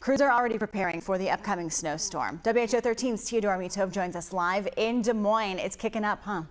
Crews are already preparing for the upcoming snowstorm. WHO 13's Teodora Mitov joins us live in Des Moines. It's kicking up, huh?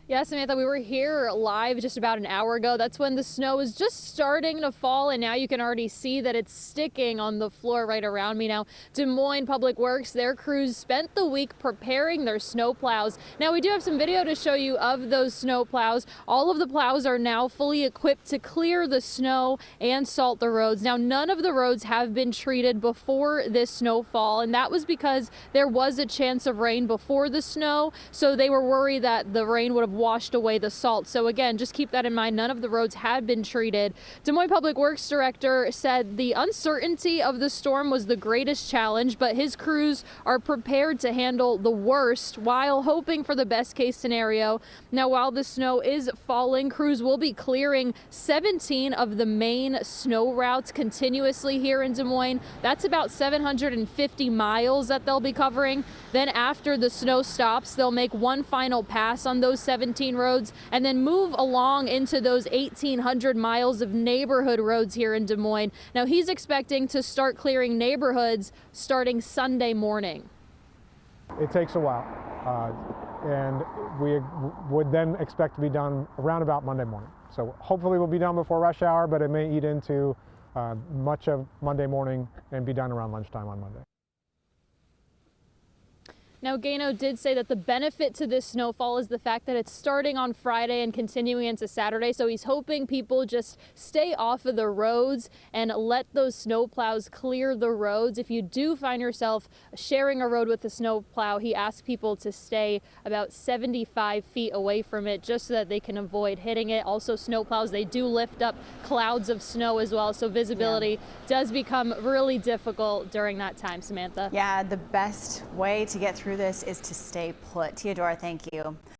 Yeah, Samantha, we were here live just about an hour ago. That's when the snow was just starting to fall, and now you can already see that it's sticking on the floor right around me now. Des Moines Public Works, their crews spent the week preparing their snow plows. Now, we do have some video to show you of those snow plows. All of the plows are now fully equipped to clear the snow and salt the roads. Now, none of the roads have been treated before this snowfall, and that was because there was a chance of rain before the snow, so they were worried that the rain would have washed away the salt. So again, just keep that in mind. None of the roads had been treated. Des Moines Public Works Director said the uncertainty of the storm was the greatest challenge, but his crews are prepared to handle the worst while hoping for the best case scenario. Now, while the snow is falling, crews will be clearing 17 of the main snow routes continuously here in Des Moines. That's about 750 miles that they'll be covering. Then after the snow stops, they'll make one final pass on those 17 roads and then move along into those 1,800 miles of neighborhood roads here in Des Moines. Now, he's expecting to start clearing neighborhoods starting Sunday morning. It takes a while, and we would then expect to be done around about Monday morning. So hopefully we'll be done before rush hour, but it may eat into much of Monday morning and be done around lunchtime on Monday. Now, Gano did say that the benefit to this snowfall is the fact that it's starting on Friday and continuing into Saturday. So he's hoping people just stay off of the roads and let those snow plows clear the roads. If you do find yourself sharing a road with a snow plow, he asks people to stay about 75 feet away from it just so that they can avoid hitting it. Also, snow plows, they do lift up clouds of snow as well. So visibility does become really difficult during that time, Samantha. Yeah, the best way to get through this is to stay put. Teodora, thank you.